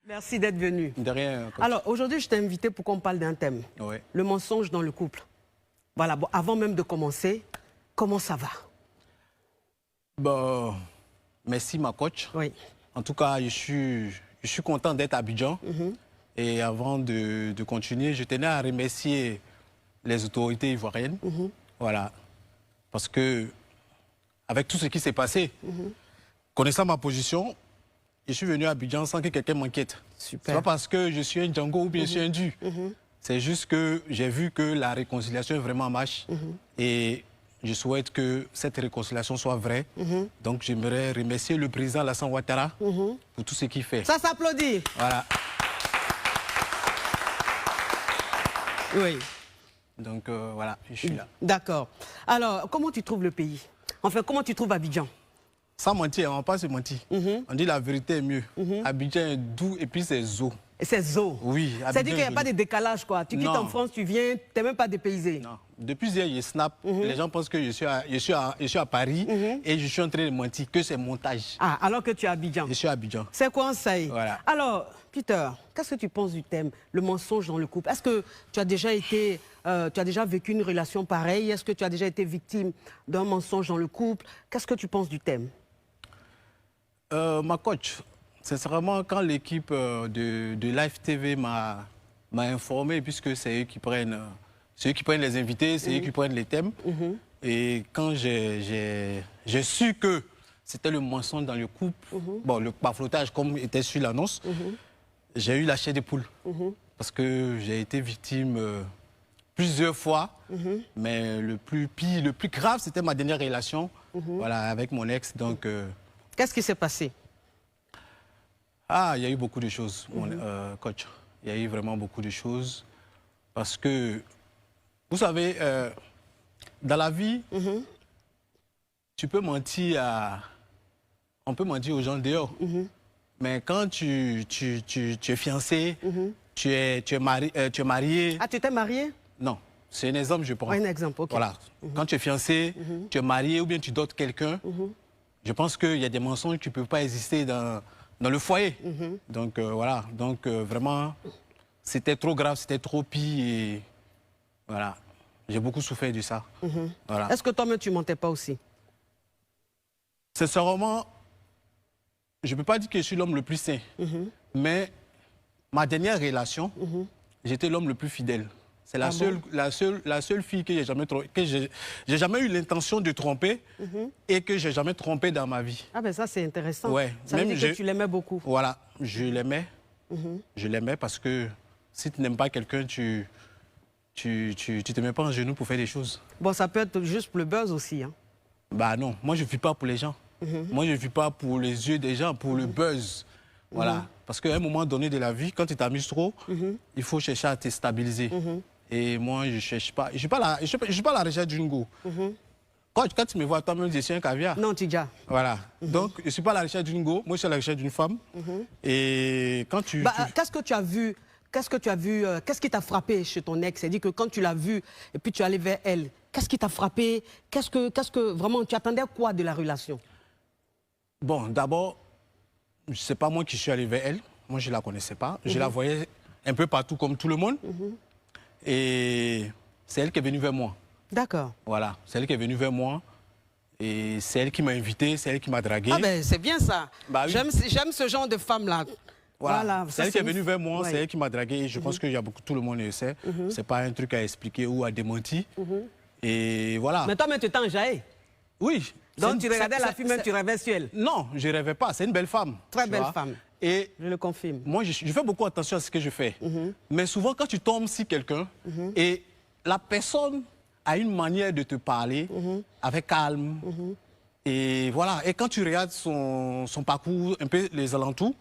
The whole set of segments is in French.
Merci d'être venu. De rien. Alors, aujourd'hui, je t'ai invité pour qu'on parle d'un thème. Oui. Le mensonge dans le couple. Voilà, bon, avant même de commencer, comment ça va? Bon, merci ma coach. Oui. En tout cas, je suis content d'être à Abidjan. Et avant de continuer, je tenais à remercier les autorités ivoiriennes. Voilà. Parce que, avec tout ce qui s'est passé, connaissant ma position, je suis venu à Abidjan sans que quelqu'un m'inquiète. Super. C'est pas parce que je suis un Django ou bien je suis un Dju. C'est juste que j'ai vu que la réconciliation est vraiment en marche. Et je souhaite que cette réconciliation soit vraie. Donc j'aimerais remercier le président Alassane Ouattara pour tout ce qu'il fait. Ça s'applaudit. Voilà. Oui. Donc voilà, je suis là. D'accord. Alors, comment tu trouves le pays? Enfin, comment tu trouves Abidjan? Sans mentir, on ne va pas se mentir. On dit la vérité est mieux. Abidjan est doux et puis c'est zo. C'est zo. Oui. C'est-à-dire qu'il n'y a pas de décalage, quoi. Tu quittes en France, tu viens, tu n'es même pas dépaysé. Non. Depuis hier, je snap. Les gens pensent que je suis à Paris et je suis en train de mentir, que c'est montage. Ah, alors que tu es à Abidjan. Je suis à Abidjan. C'est quoi ça? Voilà. Alors, Peter, qu'est-ce que tu penses du thème, le mensonge dans le couple? Est-ce que tu as déjà été, tu as déjà vécu une relation pareille? Est-ce que tu as déjà été victime d'un mensonge dans le couple? Qu'est-ce que tu penses du thème? Ma coach, sincèrement, quand l'équipe de Live TV m'a informé, puisque c'est eux qui prennent les invités, c'est eux qui prennent les thèmes, et quand j'ai su que c'était le mensonge dans le couple, bon, le baflotage comme était sur l'annonce, j'ai eu la chair des poules, parce que j'ai été victime plusieurs fois, mais le plus pire, le plus grave, c'était ma dernière relation, voilà, avec mon ex, donc... Qu'est-ce qui s'est passé? Ah, il y a eu beaucoup de choses, mon coach. Il y a eu vraiment beaucoup de choses. Parce que, vous savez, dans la vie, tu peux mentir on peut mentir aux gens dehors. Mais quand tu es fiancé, tu es marié... Ah, tu t'es marié? Non, c'est un exemple, je prends. Un exemple, ok. Voilà. Quand tu es fiancé, tu es marié ou bien tu dotes quelqu'un, je pense qu'il y a des mensonges qui ne peuvent pas exister dans le foyer. Donc voilà, donc vraiment, c'était trop grave, c'était trop pire et voilà, j'ai beaucoup souffert de ça. Voilà. Est-ce que toi-même tu mentais pas aussi? Sincèrement, je ne peux pas dire que je suis l'homme le plus sain, mais ma dernière relation, j'étais l'homme le plus fidèle. C'est la seule fille que j'ai jamais eu l'intention de tromper et que j'ai jamais trompé dans ma vie. Ah ben ça c'est intéressant. Ouais. Ça veut dire que tu l'aimais beaucoup. Voilà, je l'aimais. Je l'aimais parce que si tu n'aimes pas quelqu'un, tu te mets pas en genoux pour faire des choses. Bon, ça peut être juste pour le buzz aussi. Hein. Bah non, moi je ne vis pas pour les gens. Moi je ne vis pas pour les yeux des gens, pour le buzz. Voilà. Parce qu'à un moment donné de la vie, quand tu t'amuses trop, il faut chercher à te stabiliser. Et moi, je ne cherche pas. Je ne suis pas à la recherche d'une go. Quand tu me vois, toi-même, je suis un caviar. Non, Tidja. Voilà. Donc, je ne suis pas à la recherche d'une go. Moi, je suis à la recherche d'une femme. Et quand tu... Qu'est-ce que tu as vu? Qu'est-ce qui t'a frappé chez ton ex? C'est-à-dire que quand tu l'as vue et puis tu es allé vers elle, qu'est-ce qui t'a frappé? Qu'est-ce que vraiment, tu attendais quoi de la relation? Bon, d'abord, ce n'est pas moi qui suis allé vers elle. Moi, je ne la connaissais pas. Je la voyais un peu partout comme tout le monde. Et c'est elle qui est venue vers moi. D'accord. Voilà, c'est elle qui est venue vers moi. Et c'est elle qui m'a invité, c'est elle qui m'a dragué. Ah ben c'est bien ça. Bah, oui. J'aime ce genre de femme-là. Voilà. C'est elle qui est venue vers moi, c'est elle qui m'a dragué. Et je pense que tout le monde le sait. C'est pas un truc à expliquer ou à démentir. Et voilà. Mais toi, tu t'es enjaillé. Oui. Donc tu regardais la fille, même tu rêvais sur elle. Non, je ne rêvais pas. C'est une belle femme. Très belle femme. Et je le confirme. Moi, je fais beaucoup attention à ce que je fais. Mais souvent, quand tu tombes sur quelqu'un et la personne a une manière de te parler avec calme, et voilà. Et quand tu regardes son parcours, un peu les alentours,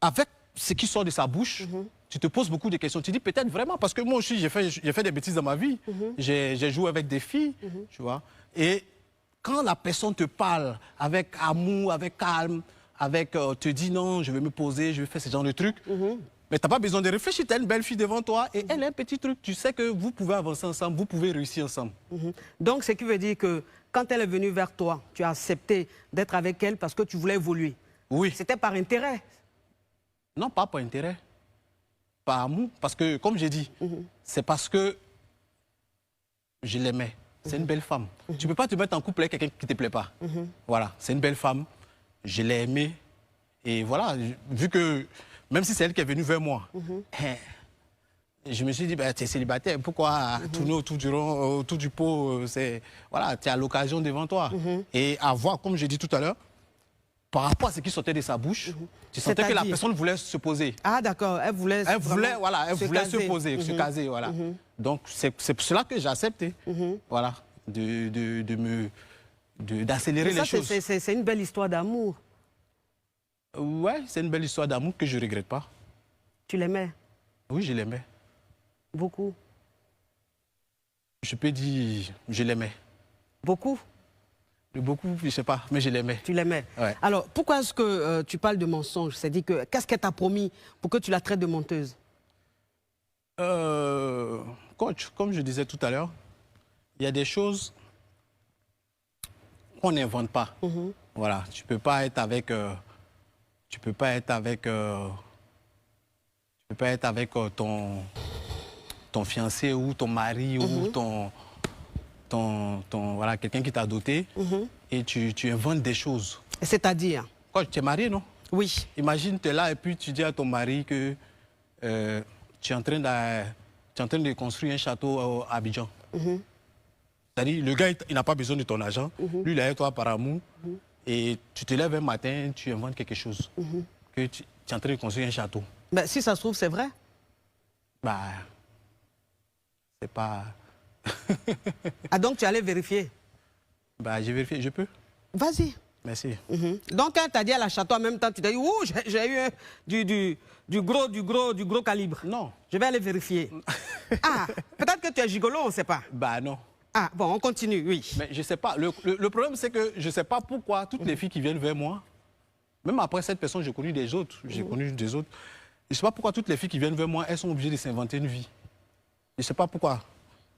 avec ce qui sort de sa bouche, tu te poses beaucoup de questions. Tu dis peut-être vraiment, parce que moi aussi, j'ai fait des bêtises dans ma vie. J'ai joué avec des filles, tu vois. Et quand la personne te parle avec amour, avec calme, te dit non, je vais me poser, je vais faire ce genre de trucs. Mais tu n'as pas besoin de réfléchir, tu as une belle fille devant toi et elle a un petit truc. Tu sais que vous pouvez avancer ensemble, vous pouvez réussir ensemble. Donc, ce qui veut dire que quand elle est venue vers toi, tu as accepté d'être avec elle parce que tu voulais évoluer. Oui. C'était par intérêt. Non, pas par intérêt. Par amour. Parce que, comme j'ai dit, c'est parce que je l'aimais. C'est une belle femme. Tu ne peux pas te mettre en couple avec quelqu'un qui ne te plaît pas. Voilà, c'est une belle femme. Je l'ai aimée. Et voilà, vu que, même si c'est elle qui est venue vers moi, je me suis dit, bah, tu es célibataire, pourquoi tourner autour du pot, voilà, tu as l'occasion devant toi. Et à voir, comme j'ai dit tout à l'heure, par rapport à ce qui sortait de sa bouche, tu sentais que la personne voulait se poser. Ah d'accord, elle voulait voilà, elle voulait se poser, se caser, voilà. Donc c'est pour cela que j'ai accepté, voilà, d'accélérer les choses. C'est une belle histoire d'amour. Ouais, c'est une belle histoire d'amour que je ne regrette pas. Tu l'aimais? Oui, je l'aimais. Beaucoup? Je peux dire, je l'aimais. Beaucoup? Beaucoup, je ne sais pas, mais je l'aimais. Tu l'aimais? Ouais. Alors, pourquoi est-ce que tu parles de mensonge? C'est-à-dire que, qu'est-ce qu'elle t'a promis pour que tu la traites de menteuse? Coach, comme je disais tout à l'heure, il y a des choses qu'on n'invente pas. Voilà, tu peux pas être avec... tu peux pas être avec ton fiancé ou ton mari ou voilà, quelqu'un qui t'a doté et tu inventes des choses. C'est-à-dire? Quand tu es marié, non? Oui. Imagine, tu es là et puis tu dis à ton mari que tu es en train de construire un château à Abidjan. C'est-à-dire, le gars, il n'a pas besoin de ton argent. Lui, il est avec toi par amour. Et tu te lèves un matin, tu inventes quelque chose. Que tu es en train de construire un château. Ben, si ça se trouve, c'est vrai. Bah, c'est pas... Ah, donc tu allais vérifier? Bah, j'ai vérifié, je peux. Vas-y. Merci. Donc, quand tu as dit à la château en même temps, tu t'es dit, ouh, j'ai eu du gros calibre. Non. Je vais aller vérifier. Ah, peut-être que tu es gigolo, on ne sait pas. Bah, non. Ah, bon, on continue, oui. Mais je ne sais pas. Le problème, c'est que je ne sais pas pourquoi toutes les filles qui viennent vers moi, même après cette personne, j'ai connu des autres. J'ai connu des autres. Je ne sais pas pourquoi toutes les filles qui viennent vers moi, elles sont obligées de s'inventer une vie. Je ne sais pas pourquoi.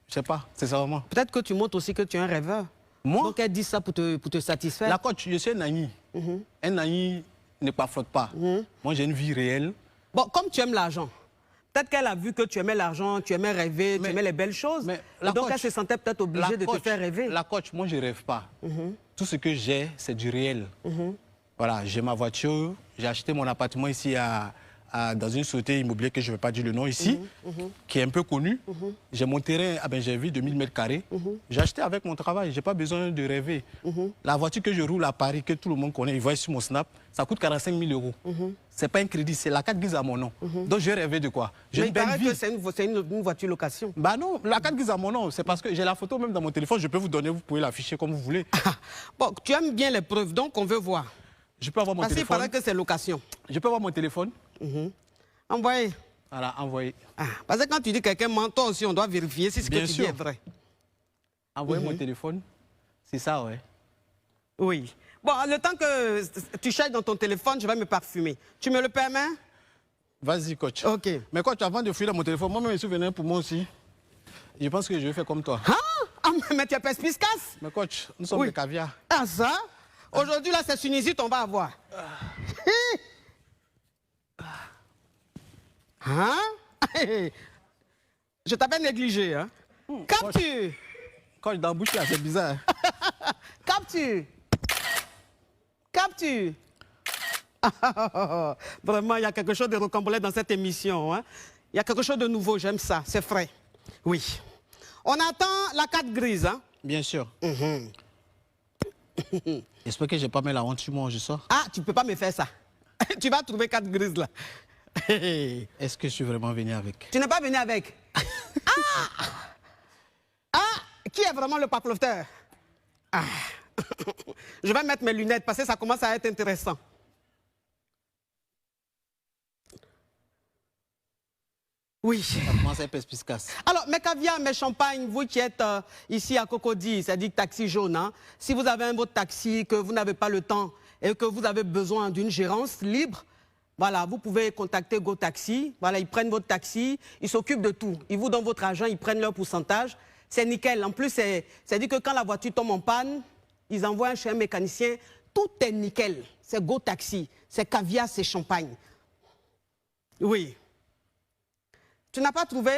Je ne sais pas, c'est ça vraiment. Peut-être que tu montres aussi que tu es un rêveur. Moi? Donc, elle dit ça pour te satisfaire. La coach, je suis un nani. Un nani ne flotte pas. Moi, j'ai une vie réelle. Bon, comme tu aimes l'argent, peut-être qu'elle a vu que tu aimais l'argent, tu aimais rêver, tu aimais les belles choses. Mais et donc, elle se sentait peut-être obligée de te faire rêver. La coach, moi, je ne rêve pas. Tout ce que j'ai, c'est du réel. Voilà, j'ai ma voiture, j'ai acheté mon appartement ici dans une société immobilière que je ne vais pas dire le nom ici, qui est un peu connue. J'ai mon terrain à Benjerville de 1000 m². J'ai acheté avec mon travail, je n'ai pas besoin de rêver. La voiture que je roule à Paris, que tout le monde connaît, il voit sur mon Snap, ça coûte 45 000 €. Ce n'est pas un crédit, c'est la carte grise à mon nom. Donc je rêvais de quoi? Mais il paraît que c'est une voiture location. Bah non, la carte grise à mon nom, c'est parce que j'ai la photo même dans mon téléphone, je peux vous donner, vous pouvez l'afficher comme vous voulez. Bon, tu aimes bien les preuves, donc on veut voir. Je peux avoir mon téléphone. Parce qu'il paraît que c'est location. Je peux avoir mon téléphone. Envoyez. Voilà, envoyez. Ah, parce que quand tu dis que quelqu'un ment, toi aussi, on doit vérifier si ce que tu dis est vrai. Envoyez mon téléphone. C'est ça, ouais. Oui. Bon, le temps que tu cherches dans ton téléphone, je vais me parfumer. Tu me le permets? Vas-y, coach. Ok. Mais coach, avant de fouiller dans mon téléphone, moi-même, je me souviens pour moi aussi. Je pense que je vais faire comme toi. Ah, mais tu as perspicace. Mais coach, nous sommes des caviar. Ah, ça? Aujourd'hui, là, c'est sinusite, on va avoir. Hein? Je t'avais négligé, hein? Capture! Coach, dans la bouche, là, c'est bizarre. Capture! Capture! Vraiment, il y a quelque chose de rocambolesque dans cette émission. Hein? Il y a quelque chose de nouveau, j'aime ça, c'est frais. Oui. On attend la carte grise, hein? Bien sûr. J'espère que je n'ai pas mis la honte sur moi, je sors. Ah, tu ne peux pas me faire ça. Tu vas trouver carte grise, là. Est-ce que je suis vraiment venu avec? Tu n'es pas venu avec? Qui est vraiment le papelofteur? Je vais mettre mes lunettes parce que ça commence à être intéressant. Oui. Ça commence à être perspicace. Alors, mes caviars, mes champagnes, vous qui êtes ici à Cocody, c'est-à-dire taxi jaune, hein, si vous avez un votre taxi, que vous n'avez pas le temps et que vous avez besoin d'une gérance libre, voilà, vous pouvez contacter GoTaxi. Voilà, ils prennent votre taxi, ils s'occupent de tout. Ils vous donnent votre argent, ils prennent leur pourcentage. C'est nickel. En plus, c'est-à-dire que quand la voiture tombe en panne, ils envoient chez un mécanicien. Tout est nickel. C'est GoTaxi, c'est caviar, c'est champagne. Oui. Tu n'as pas trouvé?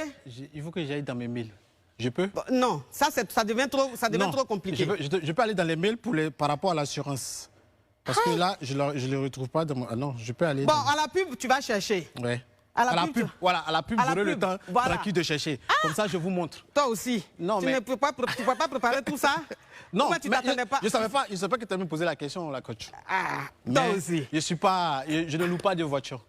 Il faut que j'aille dans mes mails. Je peux? Non, ça devient trop compliqué. Je peux aller dans les mails par rapport à l'assurance. Parce que là, je ne le retrouve pas dans mon... Ah non, je peux aller... Bon, à la pub, tu vas chercher. Ouais. À la pub, voilà, à la pub, j'aurai le temps tranquille de chercher. Comme ça, je vous montre. Toi aussi. Non, tu mais... ne peux pas préparer tout ça? Non, pourquoi tu t'attendais pas? Je ne savais pas que tu allais me poser la question, la coach. Ah, mais toi aussi. Je ne loue pas de voiture.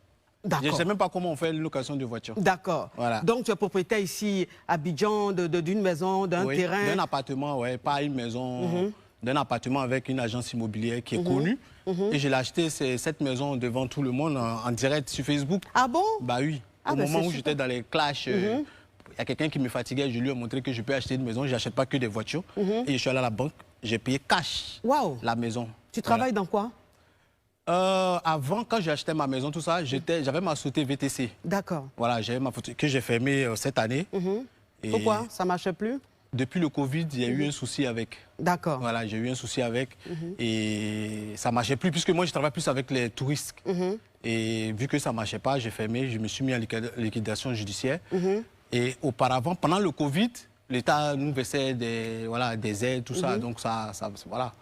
D'accord. Je ne sais même pas comment on fait une location de voiture. D'accord. Voilà. Donc, tu es propriétaire ici à Abidjan d'une maison, d'un terrain? D'un appartement, ouais, pas une maison, d'un appartement avec une agence immobilière qui est connue. Et je l'ai acheté, cette maison, devant tout le monde, en direct sur Facebook. Ah bon? Bah oui. Au moment où j'étais dans les clashs, il y a quelqu'un qui me fatiguait, je lui ai montré que je peux acheter une maison, je n'achète pas que des voitures. Et je suis allé à la banque, j'ai payé cash la maison. Tu travailles dans quoi? Avant, quand j'ai acheté ma maison, tout ça, j'avais ma société VTC. D'accord. Voilà, j'avais ma société que j'ai fermée cette année. Et pourquoi? Ça ne marchait plus? Depuis le Covid, il y a eu un souci avec. D'accord. Voilà, j'ai eu un souci avec. Et ça ne marchait plus, puisque moi, je travaille plus avec les touristes. Et vu que ça ne marchait pas, j'ai fermé, je me suis mis en liquidation judiciaire. Et auparavant, pendant le Covid, l'État nous versait des aides, tout ça. Donc, voilà.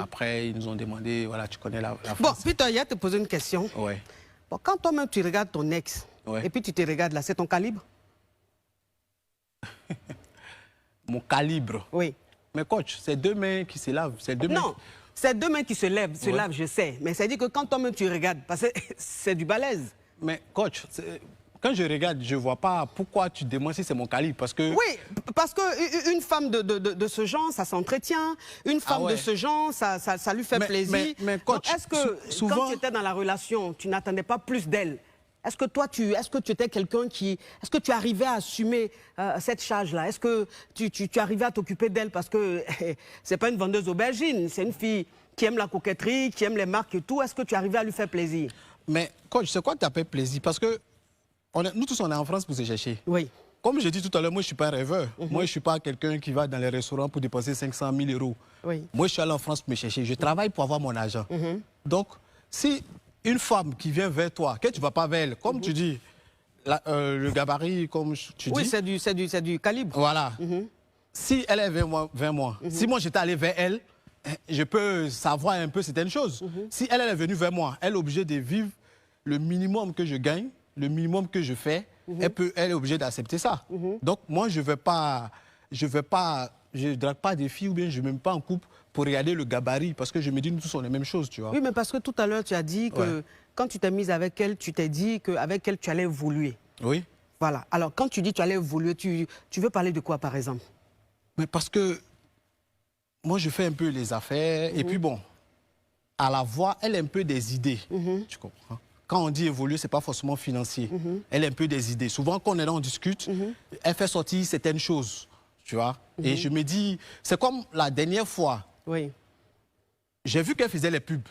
Après, ils nous ont demandé, voilà, tu connais la France. Bon, Peter, il a te posé une question. Ouais. Bon, quand toi-même, tu regardes ton ex, et puis tu te regardes là, c'est ton calibre? Mon calibre? Oui. Mais coach, c'est deux mains qui se lavent. Non, c'est deux mains qui se lavent, je sais. Mais ça dit que quand toi-même tu regardes, parce que c'est du balèze. Mais coach, quand je regarde, je ne vois pas pourquoi tu demandes si c'est mon calibre. Parce que... Oui, parce qu'une femme de ce genre, ça s'entretient. Une femme de ce genre, ça lui fait plaisir. Mais coach, est-ce que souvent... quand tu étais dans la relation, tu n'attendais pas plus d'elle? Est-ce que toi, tu étais quelqu'un qui... Est-ce que tu arrivais à assumer cette charge-là? Est-ce que tu arrivais à t'occuper d'elle? Parce que c'est pas une vendeuse d'aubergines, c'est une fille qui aime la coquetterie, qui aime les marques et tout. Est-ce que tu arrivais à lui faire plaisir? Mais coach, c'est quoi que tu appelles plaisir? Parce que nous tous, on est en France pour se chercher. Oui. Comme je dis tout à l'heure, moi, je ne suis pas un rêveur. Moi, je ne suis pas quelqu'un qui va dans les restaurants pour dépenser 500 000 €. Oui. Moi, je suis allé en France pour me chercher. Je travaille pour avoir mon argent. Donc, si une femme qui vient vers toi, que tu ne vas pas vers elle, comme tu dis, le gabarit, comme tu dis... Oui, c'est du calibre. Voilà. Si elle est vers moi, si moi j'étais allé vers elle, je peux savoir un peu certaines choses. Si elle est venue vers moi, elle est obligée de vivre le minimum que je gagne, le minimum que je fais, elle est obligée d'accepter ça. Donc moi, je drague pas des filles ou bien je ne mets pas en couple pour regarder le gabarit parce que je me dis nous tous on est la même chose, tu vois. Oui, mais parce que tout à l'heure tu as dit que quand tu t'es mise avec elle, tu t'es dit qu'avec elle tu allais évoluer. Oui. Voilà. Alors quand tu dis tu allais évoluer, tu veux parler de quoi par exemple? Mais parce que moi je fais un peu les affaires et puis bon, à la voix, elle a un peu des idées, tu comprends? Quand on dit évoluer, ce n'est pas forcément financier. Elle a un peu des idées. Souvent, quand on est là, on discute, elle fait sortir certaines choses, tu vois. Et je me dis, c'est comme la dernière fois, j'ai vu qu'elle faisait les pubs.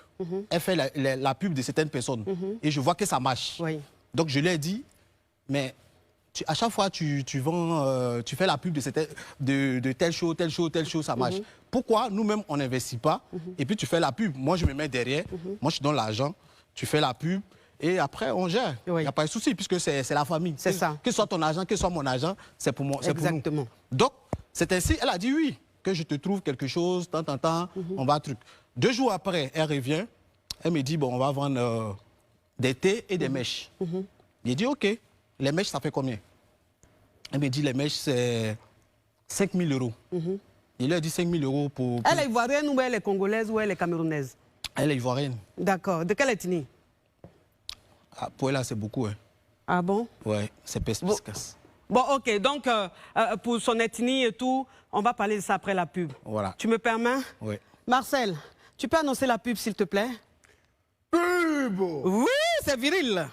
Elle fait la pub de certaines personnes. Et je vois que ça marche. Donc, je lui ai dit, mais à chaque fois, tu fais la pub de telle chose, ça marche. Pourquoi nous-mêmes, on n'investit pas? Et puis, tu fais la pub. Moi, je me mets derrière. Moi, je donne l'argent. Tu fais la pub. Et après, on gère. Il n'y a pas de souci, puisque c'est la famille. C'est ça. Que ce soit ton argent, que ce soit mon argent, c'est pour moi. Exactement. Donc, c'est ainsi, elle a dit oui, que je te trouve quelque chose, tant, on va truc. 2 jours après, elle revient, elle me dit, bon, on va vendre des thés et des mèches. J'ai dit, ok, les mèches, ça fait combien? Elle me dit, les mèches, c'est 5 000 €. Il lui a dit 5 000 € pour... Elle est ivoirienne ou elle est congolaise ou elle est camerounaise? Elle est ivoirienne. D'accord. De quelle ethnie? Ah, pour elle, c'est beaucoup. Hein. Ah bon? Ouais, c'est perspicace. Bon, ok. Donc, pour son ethnie et tout, on va parler de ça après la pub. Voilà. Tu me permets? Oui. Marcel, tu peux annoncer la pub, s'il te plaît? Pub! Oui, c'est viril.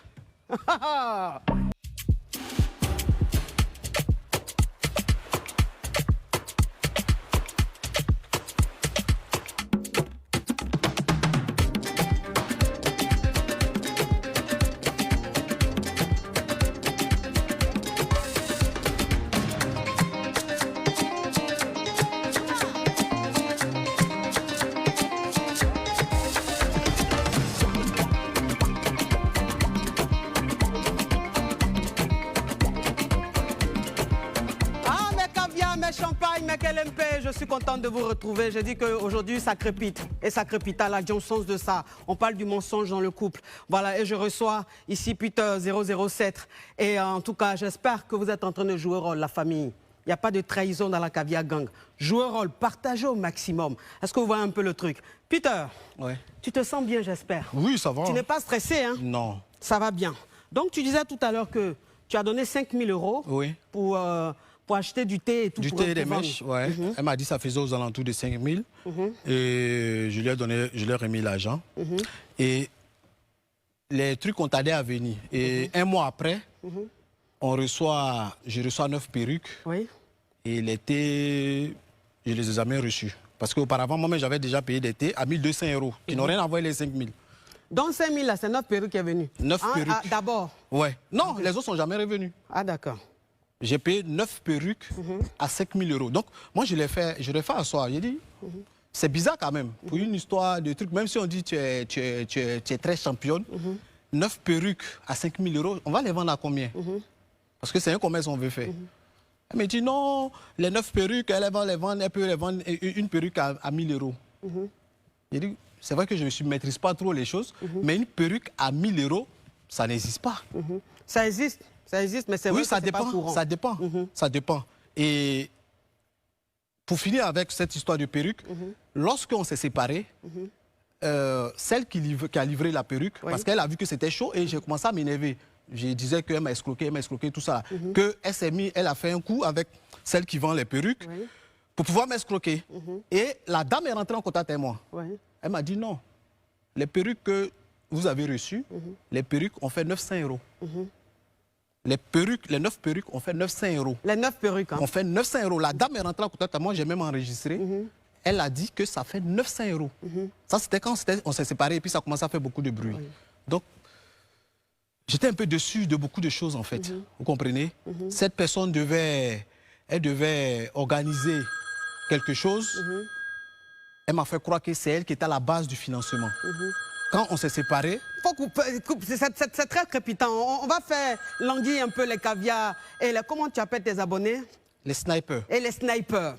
LMP, je suis contente de vous retrouver. J'ai dit qu'aujourd'hui, ça crépite. Et ça crépite à la sens de ça. On parle du mensonge dans le couple. Voilà, et je reçois ici Peter 007. Et en tout cas, j'espère que vous êtes en train de jouer rôle, la famille. Il n'y a pas de trahison dans la Caviar Gang. Jouez rôle, partagez au maximum. Est-ce que vous voyez un peu le truc? Peter, Ouais. tu te sens bien, j'espère? Oui, ça va. Tu n'es pas stressé, hein? Non. Ça va bien. Donc, tu disais tout à l'heure que tu as donné 5 000 € Oui. pour acheter du thé et tout. Du pour thé et des vendre. mèches, ouais. Elle m'a dit que ça faisait aux alentours de 5 000. Et je lui ai remis l'argent. Et les trucs ont tardé à venir. Et un mois après, je reçois 9 perruques. Oui. Et les thés, je les ai jamais reçus. Parce qu'auparavant, moi-même, j'avais déjà payé des thés à 1 200 €, qui n'ont rien à voir avec les 5 000. Dans 5 000, là, c'est 9 perruques qui est venu. 9 perruques. D'abord. Ouais. Non, les autres sont jamais revenus. Ah, d'accord. J'ai payé 9 perruques à 5 000 €. Donc, moi, je l'ai fait asseoir. J'ai dit, c'est bizarre quand même. Pour une histoire de truc, même si on dit que tu es très championne, 9 perruques à 5 000 €, on va les vendre à combien? Parce que c'est un commerce qu'on veut faire. Elle me dit, non, les 9 perruques, elle peut les vendre une perruque à 1 000 €. J'ai dit, c'est vrai que je ne maîtrise pas trop les choses, mais une perruque à 1 000 €, ça n'existe pas. Ça existe, mais c'est vrai Oui, que ça c'est pas dépend, courant. ça dépend, ça dépend. Et pour finir avec cette histoire de perruque, lorsqu'on s'est séparés, celle qui a livré la perruque, parce qu'elle a vu que c'était chaud et j'ai commencé à m'énerver. Je disais qu'elle m'a escroqué, tout ça. Elle a fait un coup avec celle qui vend les perruques pour pouvoir m'escroquer. Et la dame est rentrée en contact avec moi. Elle m'a dit non, les perruques que vous avez reçues, les perruques ont fait 900 €. Les 9 perruques ont fait 900 €. Les 9 perruques, hein? On fait 900 €. La dame est rentrée en contact avec moi, j'ai même enregistré. Elle a dit que ça fait 900 €. Ça, c'était quand on s'est séparés et puis ça a commencé à faire beaucoup de bruit. Donc, j'étais un peu déçu de beaucoup de choses, en fait. Vous comprenez? Cette personne devait organiser quelque chose. Elle m'a fait croire que c'est elle qui était à la base du financement. Quand on s'est séparés... Faut couper, c'est très crépitant. On va faire languir un peu les caviars. Et comment tu appelles tes abonnés? Les snipers. Et les snipers.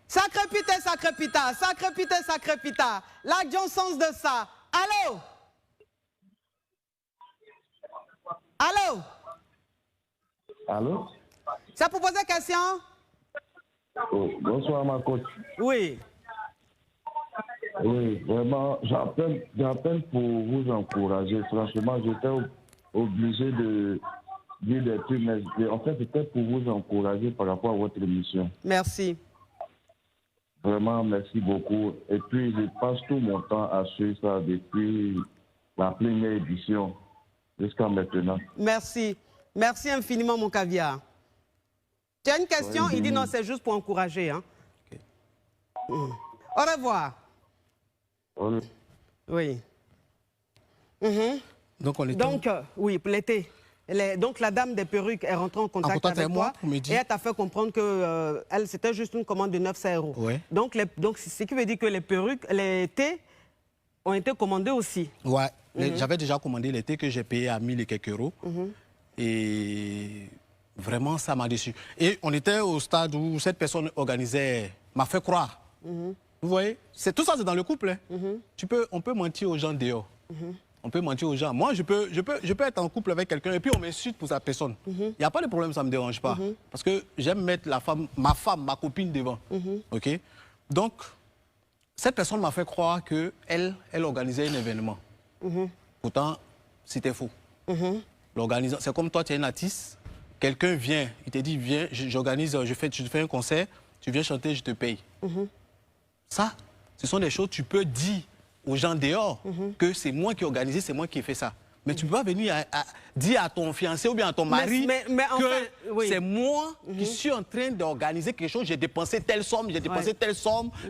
Ça crépite, ça crépita, ça crépite, ça crépita. La sens de ça. Allô? Allô? Allô? C'est pour poser question? Oh, bonsoir, ma coach. Oui. Oui, vraiment, j'appelle pour vous encourager. Franchement, j'étais obligé de dire des trucs, mais en fait, c'était pour vous encourager par rapport à votre émission. Merci. Vraiment, merci beaucoup. Et puis, je passe tout mon temps à suivre ça depuis la première édition jusqu'à maintenant. Merci. Merci infiniment, mon caviar. Tu as une question? Il dit non, c'est juste pour encourager. Hein? Au revoir. Oui. Donc, on est oui, pour l'été. Donc, la dame des perruques est rentrée en contact avec toi et elle t'a fait comprendre que c'était juste une commande de 900 €. Ouais. Donc, ce qui veut dire que les perruques, les thés ont été commandés aussi. Ouais. J'avais déjà commandé les thés que j'ai payé à 1000 et quelques euros. Et vraiment, ça m'a déçu. Et on était au stade où cette personne m'a fait croire. Vous voyez, tout ça, c'est dans le couple. Hein. On peut mentir aux gens dehors. On peut mentir aux gens. Moi, je peux être en couple avec quelqu'un et puis on m'insulte pour sa personne. Il n'y a pas de problème, ça ne me dérange pas. Parce que j'aime mettre ma copine devant. OK? Donc, cette personne m'a fait croire qu'elle organisait un événement. Pourtant, c'était faux. C'est comme toi, tu es un artiste. Quelqu'un vient, il te dit, viens, je fais un concert, tu viens chanter, je te paye. Ça, ce sont des choses, tu peux dire aux gens dehors que c'est moi qui ai organisé, c'est moi qui ai fait ça. Mais tu ne peux pas venir dire à ton fiancé ou bien à ton mari que c'est moi qui suis en train d'organiser quelque chose, j'ai dépensé telle somme,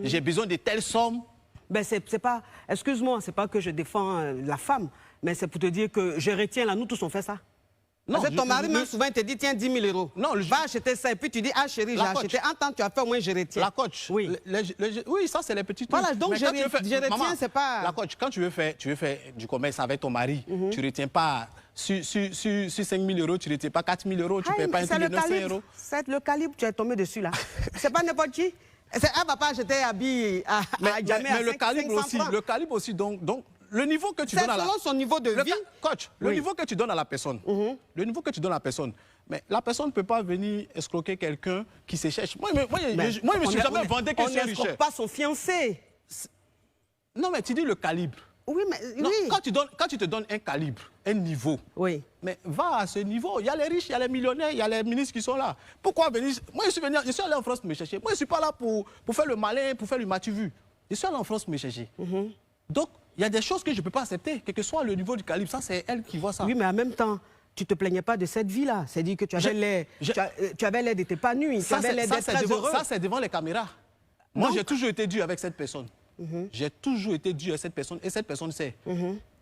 j'ai besoin de telle somme. Ben c'est pas, excuse-moi, c'est pas que je défends la femme, mais c'est pour te dire que je retiens là, nous tous on fait ça. Non, parce que ton mari, même souvent, il te dit, tiens, 10 000 €. Non, va acheter ça. Et puis tu dis, ah chérie, j'ai acheté. En temps, tu as fait, au moins, je retiens. La coach. Oui. Oui, ça, c'est les petits trucs. Voilà, donc je retiens, c'est pas... La coach, quand tu veux faire du commerce avec ton mari, tu ne retiens pas... Sur 5 000 €, tu ne retiens pas 4 000 €, tu ne payes pas un truc de 900 €. C'est le calibre, tu es tombé dessus, là. C'est pas n'importe qui. Elle va pas acheter habit à Djamé à le 500 calibre francs. aussi, donc le niveau que tu C'est donnes à la... selon son niveau de vie. Coach, le niveau que tu donnes à la personne, le niveau que tu donnes à la personne, mais la personne ne peut pas venir escroquer quelqu'un qui se cherche. Moi, je me suis jamais vendu que c'est On n'escroque pas son fiancé. Non, mais tu dis le calibre. Oui, mais Non, oui. quand tu te donnes un calibre, un niveau, Oui. mais va à ce niveau. Il y a les riches, il y a les millionnaires, il y a les ministres qui sont là. Pourquoi venir? Moi, je suis allé en France me chercher. Moi, je ne suis pas là pour faire le malin, pour faire le matu-vu. Je suis allé en France me chercher. Donc, il y a des choses que je ne peux pas accepter, quel que soit le niveau du calibre. Ça, c'est elle qui voit ça. Oui, mais en même temps, tu ne te plaignais pas de cette vie-là. C'est-à-dire que tu avais l'air de t'épanouir, tu avais l'air d'être très heureux. Ça, c'est devant les caméras. Moi, j'ai toujours été dur avec cette personne. J'ai toujours été dur avec cette personne et cette personne sait.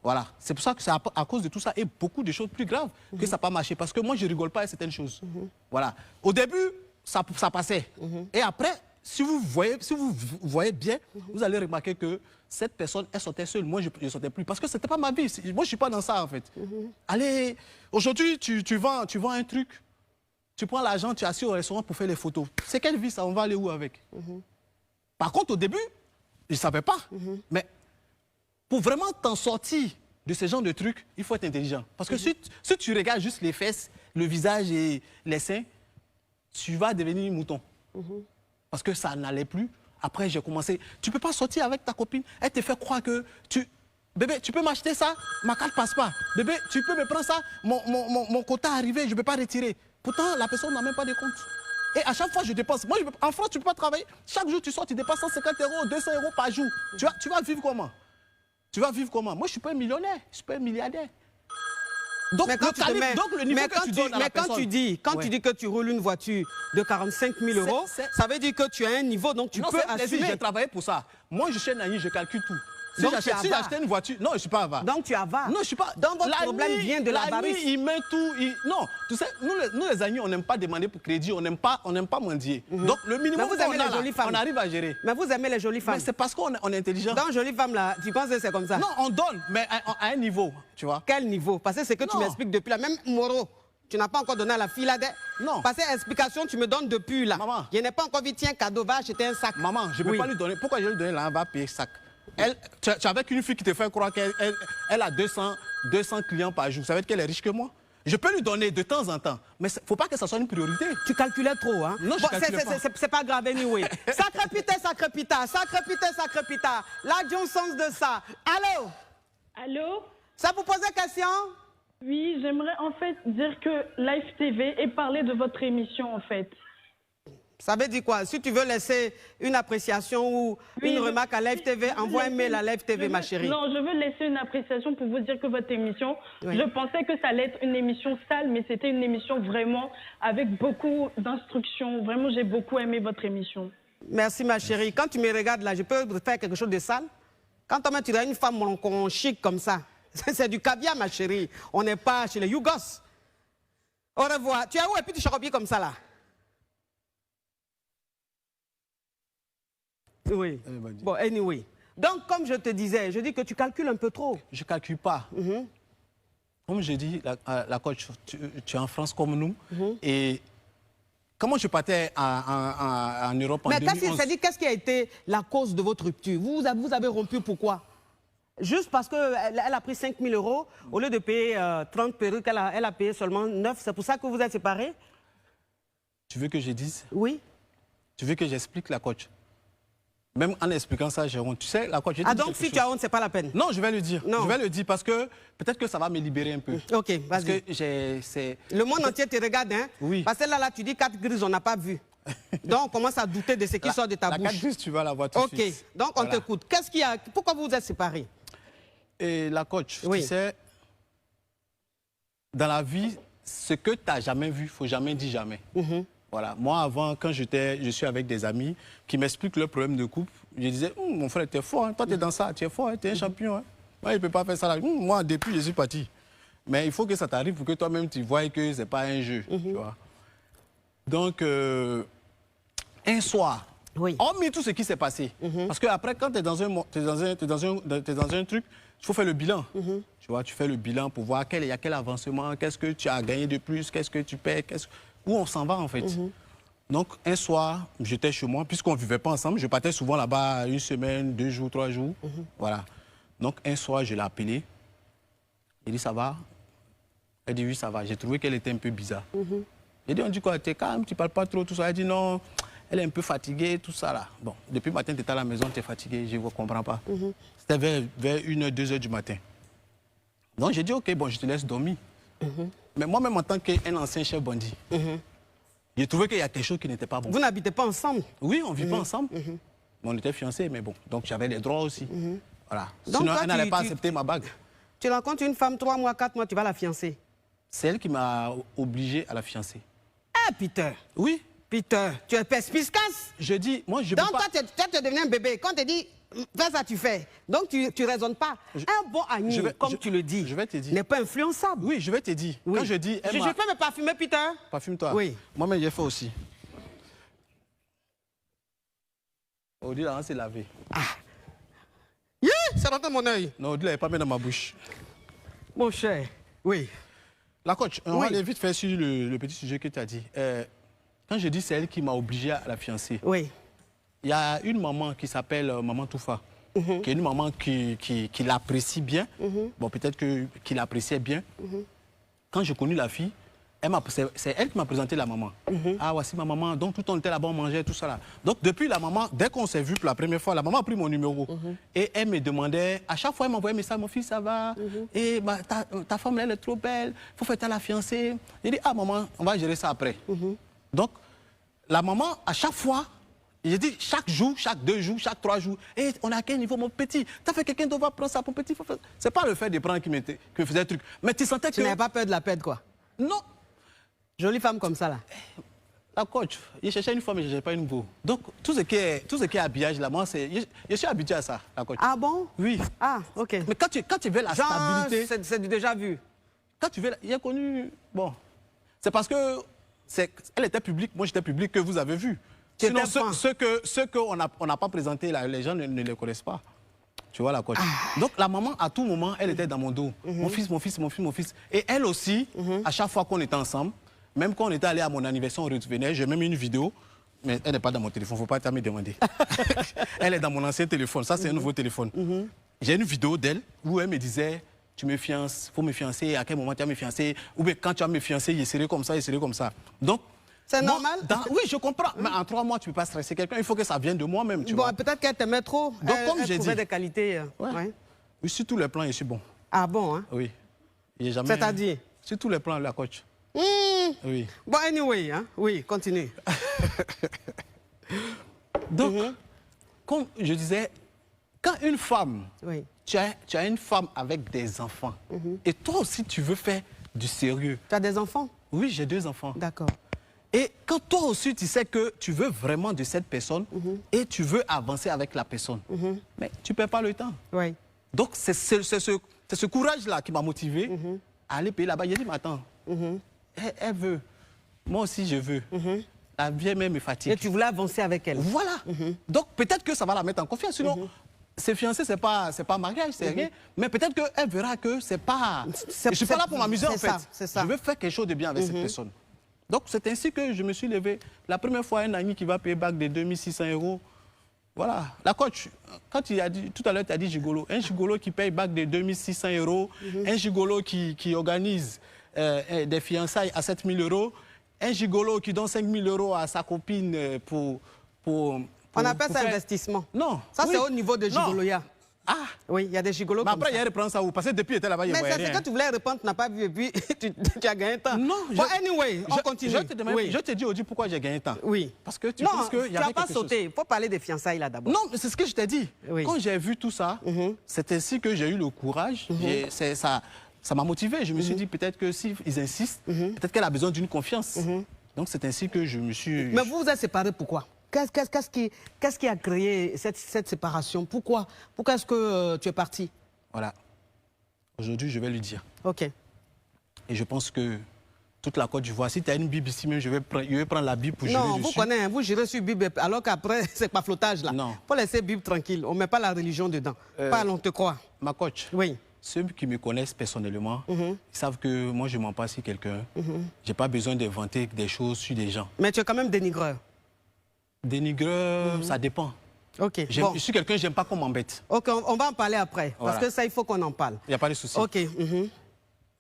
Voilà. C'est pour ça que c'est à cause de tout ça et beaucoup de choses plus graves que ça n'a pas marché. Parce que moi, je ne rigole pas à certaines choses. Voilà. Au début, ça passait. Et après, si vous voyez bien, vous allez remarquer que cette personne, elle sortait seule. Moi, je ne sortais plus. Parce que ce n'était pas ma vie. Moi, je ne suis pas dans ça, en fait. Allez, aujourd'hui, tu vends un truc, tu prends l'argent, tu es assis au restaurant pour faire les photos. C'est quelle vie, ça? On va aller où avec? Par contre, au début, je ne savais pas. Mais pour vraiment t'en sortir de ce genre de trucs, il faut être intelligent. Parce que si tu regardes juste les fesses, le visage et les seins, tu vas devenir mouton. Parce que ça n'allait plus. Après, j'ai commencé. Tu ne peux pas sortir avec ta copine. Elle te fait croire que bébé, tu peux m'acheter ça? Ma carte passe pas. Bébé, tu peux me prendre ça? Mon quota est arrivé, je ne peux pas retirer. Pourtant, la personne n'a même pas de compte. Et à chaque fois, je dépense. Moi, en France, tu ne peux pas travailler. Chaque jour, tu sors, tu dépenses 150 €, 200 € par jour. Tu vas vivre comment? Tu vas vivre comment? Moi, je ne suis pas un millionnaire, je ne suis pas un milliardaire. Donc, mais quand le niveau que tu donnes à la personne... Quand tu dis que tu roules une voiture de 45 000 €, ça veut dire que tu as un niveau, donc tu peux assumer. J'ai travaillé pour ça. Moi, je suis un ami, je calcule tout. Si Donc, j'achetais une voiture... Non, je ne suis pas avare. Donc tu avales. Non, je ne suis pas... Donc votre problème vient de l'avarice. Il met tout... Non, tu sais, nous les amis, on n'aime pas demander pour crédit, on n'aime pas mendier. Donc le minimum qu'on a là, on arrive à gérer. Mais vous aimez les jolies femmes. Mais c'est parce qu'on est intelligent. Dans jolies femmes là, tu penses que c'est comme ça? Non, on donne, mais à un niveau, tu vois. Quel niveau? Parce que c'est que tu m'expliques depuis là. Même Moro, tu n'as pas encore donné à la fille là. Non. Parce que explication, tu me donnes depuis là. Maman. Je n'ai pas encore dit, tiens, cadeau, va acheter un sac. Maman, je ne peux pas lui donner. Pourquoi je vais lui donner là, elle va payer sac? Tu es avec une fille qui te fait croire qu'elle a 200 clients par jour. Ça veut dire qu'elle est riche que moi? Je peux lui donner de temps en temps, mais il ne faut pas que ça soit une priorité. Tu calculais trop, hein? Non, je calculais pas. C'est pas grave, anyway. Sacré pita, sacré pita, sacré pita, sacré pita. La sens de ça. Allô? Allô? Ça vous pose question? Oui, j'aimerais en fait dire que Live TV et parler de votre émission en fait. Ça veut dire quoi? Si tu veux laisser une appréciation ou une remarque à Live TV, envoie un mail à Live TV, ma chérie. Non, je veux laisser une appréciation pour vous dire que votre émission, je pensais que ça allait être une émission sale, mais c'était une émission vraiment avec beaucoup d'instructions. Vraiment, j'ai beaucoup aimé votre émission. Merci, ma chérie. Quand tu me regardes là, je peux faire quelque chose de sale? Quand tu as une femme chic comme ça, c'est du caviar, ma chérie. On n'est pas chez les Yougos. Au revoir. Tu es où et puis tu charobis comme ça là? Oui. Bon, anyway. Donc, comme je te disais, je dis que tu calcules un peu trop. Je ne calcule pas. Comme je dis, la coach, tu es en France comme nous. Et comment je partais en Europe en 2011? Mais qu'est-ce qui a été la cause de votre rupture? Vous avez rompu pourquoi? Juste parce qu'elle a pris 5 000 €, au lieu de payer 30 perruques, elle a payé seulement 9. C'est pour ça que vous êtes séparés? Tu veux que je dise? Oui. Tu veux que j'explique la coach? Même en expliquant ça, j'ai honte. Tu sais, la coach, donc si tu as honte, c'est pas la peine? Non, je vais le dire. Non. Je vais le dire parce que peut-être que ça va me libérer un peu. Ok, vas-y. Parce que c'est... Le monde entier te regarde, hein? Oui. Parce que là, tu dis 4 grises, on n'a pas vu. Donc, on commence à douter de ce qui sort de ta bouche. La 4 grises, tu vas la voir tout de suite. Ok, donc on t'écoute. Qu'est-ce qu'il y a? Pourquoi vous vous êtes séparés? Et la coach, tu sais, dans la vie, ce que tu n'as jamais vu, il ne faut jamais dire jamais. Voilà. Moi, avant, quand je suis avec des amis qui m'expliquent leurs problèmes de couple, je disais, mon frère, tu es fort, hein. Toi, tu es dans ça, tu es fort, hein. Tu es un champion. Hein. Moi, il ne peut pas faire ça là. Moi, depuis, je suis parti. Mais il faut que ça t'arrive pour que toi-même, tu vois que ce n'est pas un jeu. Tu vois. Donc, un soir, hormis tout ce qui s'est passé, parce qu'après, quand tu es dans un truc, il faut faire le bilan. Tu vois, tu fais le bilan pour voir il y a quel avancement, qu'est-ce que tu as gagné de plus, qu'est-ce que tu perds, où on s'en va en fait. Donc, un soir, j'étais chez moi, puisqu'on ne vivait pas ensemble. Je partais souvent là-bas 1 semaine, 2 jours, 3 jours. Voilà. Donc, un soir, je l'ai appelée. Il dit, ça va? Elle dit, oui, ça va. J'ai trouvé qu'elle était un peu bizarre. J'ai dit, on dit quoi? T'es calme, tu ne parles pas trop, tout ça. Elle dit, non, elle est un peu fatiguée, tout ça là. Bon, depuis le matin, tu étais à la maison, tu es fatiguée, je ne comprends pas. C'était vers 1h, 2h du matin. Donc, j'ai dit, OK, bon, je te laisse dormir. Mais moi-même, en tant qu'un ancien chef bandit, j'ai trouvé qu'il y a quelque chose qui n'était pas bon. Vous n'habitez pas ensemble? Oui, on ne vit pas ensemble. Mais on était fiancés, mais bon. Donc j'avais les droits aussi. Voilà. Donc, sinon, toi, elle n'allait pas accepter ma bague. Tu rencontres une femme 3 mois, 4 mois, tu vas la fiancer? C'est elle qui m'a obligé à la fiancer. Ah, Peter! Oui. Peter, tu es perspicace. Je dis, moi, je Donc, peux pas... toi, tu es devenu un bébé. Quand on te dit, fais ça, tu fais. Donc, tu ne raisonnes pas. Un bon ami, comme tu le dis, je vais te dire. n'est pas influençable. Oui, je vais te dire. Oui. Quand je dis... Je peux me parfumer, Peter? Parfume-toi. Oui. Moi-même, j'ai fait aussi. On dit là, on s'est lavé. Yeah, c'est rentré dans mon œil. Non, on dit là, il n'est pas mis dans ma bouche. Mon cher, oui. La coach, on va aller vite faire sur le petit sujet que tu as dit. Quand je dis c'est elle qui m'a obligé à la fiancer, Oui. il y a une maman qui s'appelle Maman Toufa, qui est une maman qui l'apprécie bien. Bon, peut-être qu'il l'appréciait bien. Quand j'ai connu la fille, c'est elle qui m'a présenté la maman. Ah, voici ma maman. Donc, tout le temps, on était là-bas, on mangeait, tout ça là. Donc, depuis la maman, dès qu'on s'est vu pour la première fois, la maman a pris mon numéro. Et elle me demandait, à chaque fois, elle m'envoyait un message, mon fils, ça va? Et bah, ta femme, elle est trop belle. Il faut faire ta la fiancée. J'ai dit, ah, maman, on va gérer ça après. Donc, la maman, à chaque fois, j'ai dit, chaque jour, chaque 2 jours, chaque 3 jours, et on est à quel niveau, mon petit? Tu as fait quelqu'un d'autre, va prendre ça, mon petit. C'est pas le fait de prendre qui me faisait le truc. Mais tu sentais que... Tu n'avais pas peur de la perdre, quoi? Non. Jolie femme comme ça, là. La coach, je cherchais une femme, mais je ne cherchais pas une go. Donc, tout ce qui est habillage, là, moi, je suis habitué à ça, la coach. Ah bon? Oui. Ah, ok. Mais quand tu veux la stabilité... C'est déjà vu. Quand tu veux... J'ai connu... Bon, c'est parce que... Elle était publique, moi j'étais public, que vous avez vu. Sinon, ceux qu'on n'a pas présenté, là, les gens ne les connaissent pas. Tu vois, la coach. Donc, la maman, à tout moment, elle était dans mon dos. Mon fils, mon fils, mon fils, mon fils. Et elle aussi, à chaque fois qu'on était ensemble, même quand on était allé à mon anniversaire, on revenait, j'ai même une vidéo, mais elle n'est pas dans mon téléphone, il ne faut pas me demander. Elle est dans mon ancien téléphone, ça c'est un nouveau téléphone. J'ai une vidéo d'elle où elle me disait, tu me fiances, il faut me fiancer, à quel moment tu vas me fiancer, ou bien quand tu vas me fiancer, il serait comme ça, il serait comme ça. Donc, c'est normal? Oui, je comprends, mais en 3 mois, tu ne peux pas stresser quelqu'un, il faut que ça vienne de moi-même, tu vois. Peut-être qu'elle t'aimait trop, donc, comme elle j'ai trouvait dit, des qualités. Oui, sur tous les plans, je suis bon. Ah bon, hein? Oui. C'est-à-dire? Sur tous les plans, la coach. Oui. Bon, anyway, hein? Oui, continue. Donc, comme je disais, quand une femme, tu as une femme avec des enfants, et toi aussi tu veux faire du sérieux. Tu as des enfants? Oui, j'ai 2 enfants. D'accord. Et quand toi aussi tu sais que tu veux vraiment de cette personne et tu veux avancer avec la personne, mais tu ne perds pas le temps. Oui. Donc c'est ce courage-là qui m'a motivé à aller payer là-bas. J'ai dit, mais attends, elle veut, moi aussi je veux. La vieille mère me fatigue. Et tu voulais avancer avec elle. Voilà. Donc peut-être que ça va la mettre en confiance. Sinon, ses fiancés, c'est pas mariage, c'est rien. Mais peut-être qu'elle verra que c'est pas... Je ne suis pas là pour m'amuser en fait. Je veux faire quelque chose de bien avec cette personne. Donc c'est ainsi que je me suis levé. La première fois, un ami qui va payer bac de 2600 €. Voilà. La coach, quand tu as dit, tout à l'heure, tu as dit gigolo. Un gigolo qui paye bac de 2600 €, un gigolo qui organise des fiançailles à 7000 €, un gigolo qui donne 5000 € à sa copine pour on appelle ça investissement. Non. Ça, c'est au niveau de gigoloya. Ah. Oui, il y a des gigolos mais comme après, ça. il reprend ça où? Parce que depuis, il était là-bas, il voyait rien. Mais c'est ce que tu voulais répondre, tu n'as pas vu et puis tu as gagné un temps. Non. Bon, anyway, on continue. Je te dis, Audi, pourquoi j'ai gagné un temps. Oui. Parce que tu penses qu'il y avait quelque chose. Non, tu n'as pas sauté. Il faut parler des fiançailles là d'abord. Non, mais c'est ce que je t'ai dit. Oui. Quand j'ai vu tout ça, c'est ainsi que j'ai eu le courage. Ça m'a motivé. Je me suis dit, peut-être que s'ils insistent, peut-être qu'elle a besoin d'une confiance. Donc c'est ainsi que je me suis... Mais vous vous êtes séparés pourquoi? Qu'est-ce qui a créé cette séparation? Pourquoi est-ce que tu es parti? Voilà. Aujourd'hui, je vais lui dire. OK. Et je pense que toute la Côte d'Ivoire, si tu as une Bible ici même, je vais prendre la Bible pour gérer dessus. Non, vous connaissez, vous gérez sur Bible, alors qu'après, c'est pas flottage là. Non. Il faut laisser Bible tranquille. On ne met pas la religion dedans. Parle, on te croit. Ma coach, oui. ceux qui me connaissent personnellement, ils savent que moi, je ne mens pas sur quelqu'un. Je n'ai pas besoin d'inventer des choses sur des gens. Mais tu es quand même dénigreur. Dénigreur, ça dépend. Ok. Je suis quelqu'un, je n'aime pas qu'on m'embête. Ok, on va en parler après. Voilà. Parce que ça, il faut qu'on en parle. Il n'y a pas de souci. Ok.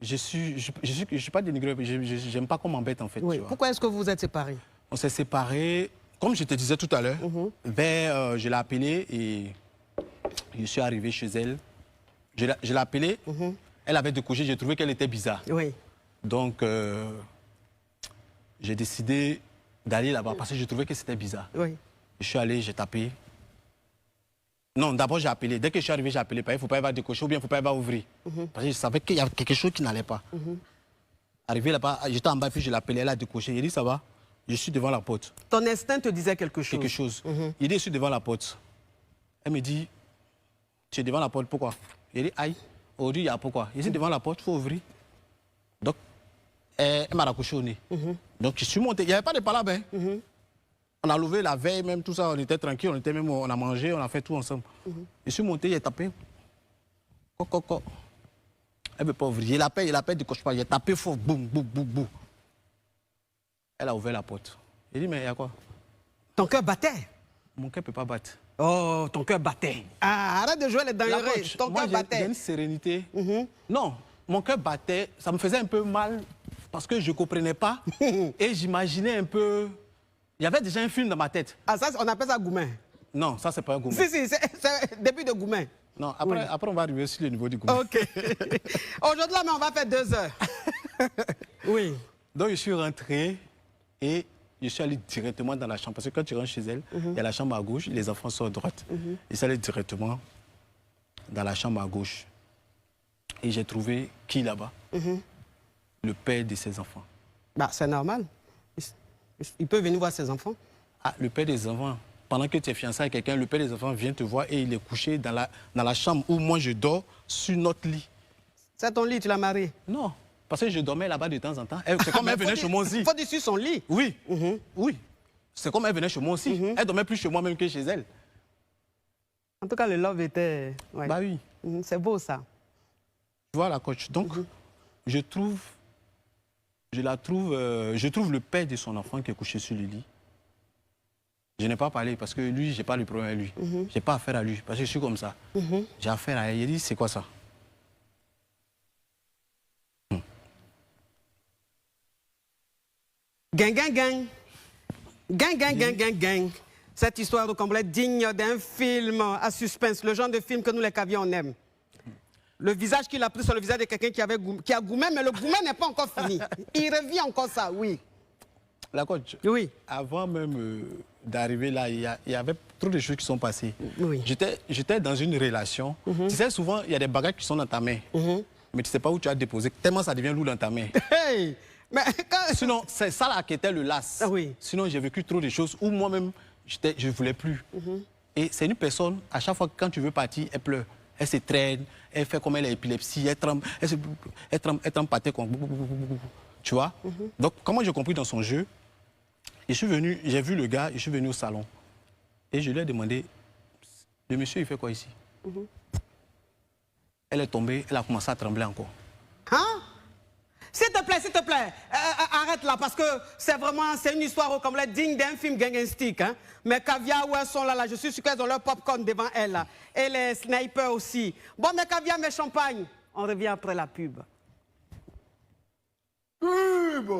Je suis pas dénigreur, je n'aime pas qu'on m'embête en fait. Oui. Tu vois. Pourquoi est-ce que vous vous êtes séparés? On s'est séparés, comme je te disais tout à l'heure, je l'ai appelée et je suis arrivé chez elle. Je l'ai appelée, elle avait décroché, j'ai trouvé qu'elle était bizarre. Oui. Donc, j'ai décidé d'aller là-bas parce que je trouvais que c'était bizarre. Oui. Je suis allé, j'ai tapé. Non, d'abord j'ai appelé. Dès que je suis arrivé, j'ai appelé. Il ne faut pas y avoir décroché ou bien il ne faut pas y avoir ouvrir. Parce que je savais qu'il y avait quelque chose qui n'allait pas. Arrivé là-bas, j'étais en bas, puis je l'ai appelé, elle a décroché. Il dit, ça va? Je suis devant la porte. Ton instinct te disait quelque chose. Quelque chose. Il dit, je suis devant la porte. Elle me dit, tu es devant la porte, pourquoi? Il dit, aïe, aujourd'hui, il y a pourquoi? Je suis devant la porte, il faut ouvrir. Donc, elle m'a raccroché au nez. Donc, je suis monté. Il n'y avait pas de palabre. On a levé la veille, même tout ça, on était tranquille, on a mangé, on a fait tout ensemble. Je suis monté, j'ai tapé. Elle ne veut pas ouvrir. Il appelle du cauchemar. J'ai tapé fort, boum, boum, boum, boum. Elle a ouvert la porte. J'ai dit, mais il y a quoi? Ton cœur battait. Mon cœur ne peut pas battre. Oh, ton cœur battait. Ah, arrête de jouer les dangereux. Ton cœur J'ai battait. une sérénité. Non, mon cœur battait. Ça me faisait un peu mal parce que je ne comprenais pas. Et j'imaginais un peu... Il y avait déjà un film dans ma tête. Ah, ça, on appelle ça Goumen. Non, ça, c'est pas un Goumen. Si, c'est début de Goumen. Non, après, on va arriver sur le niveau du Goumen. Ok. Aujourd'hui, là, mais on va faire 2 heures. Oui. Donc, je suis rentré et je suis allé directement dans la chambre. Parce que quand tu rentres chez elle, il y a la chambre à gauche, les enfants sont à droite. Je suis allé directement dans la chambre à gauche. Et j'ai trouvé qui là-bas? Le père de ses enfants. Bah, c'est normal. Il peut venir voir ses enfants. Ah, le père des enfants. Pendant que tu es fiancé à quelqu'un, le père des enfants vient te voir et il est couché dans la chambre où moi je dors sur notre lit. C'est ton lit, tu l'as marié? Non, parce que je dormais là-bas de temps en temps. C'est comme elle venait chez moi aussi. Il faut dire sur son lit. Oui, oui. C'est comme elle venait chez moi aussi. Elle dormait plus chez moi même que chez elle. En tout cas, le love était... Ouais. Bah oui. C'est beau, ça. Tu vois la coach. Donc, je trouve le père de son enfant qui est couché sur le lit. Je n'ai pas parlé parce que lui, je n'ai pas le problème à lui. Je n'ai pas affaire à lui parce que je suis comme ça. J'ai affaire à elle. Il dit, c'est quoi ça? Gang, gang, gang. Gang, gang, gang, gang, gang. Cette histoire de complète digne d'un film à suspense, le genre de film que nous, les caviars, on aime. Le visage qu'il a pris sur le visage de quelqu'un qui a goumé, mais le goumé n'est pas encore fini. Il revient encore ça, oui. La coach, oui. Avant même d'arriver là, il y avait trop de choses qui sont passées. Oui. J'étais dans une relation. Tu sais, souvent, il y a des bagages qui sont dans ta main. Mais tu ne sais pas où tu as déposé. Tellement ça devient lourd dans ta main. Hey! Mais quand... Sinon, c'est ça là qui était le las. Ah, oui. Sinon, j'ai vécu trop de choses où moi-même, je ne voulais plus. Et c'est une personne, à chaque fois que quand tu veux partir, elle pleure. Elle se traîne, elle fait comme elle a épilepsie, elle tremble, elle tremble par terre. Tu vois? Donc, comment j'ai compris dans son jeu, je suis venu, j'ai vu le gars, je suis venu au salon. Et je lui ai demandé, le monsieur, il fait quoi ici? Elle est tombée, elle a commencé à trembler encore. Hein? S'il te plaît, arrête là, parce que c'est une histoire au complet digne d'un film gangster. Hein? Mais Caviar, où elles sont là, je suis sûr qu'elles ont leur popcorn devant elles. Là. Et les snipers aussi. Bon, mes Caviar, mes champagnes, on revient après la pub. Pub!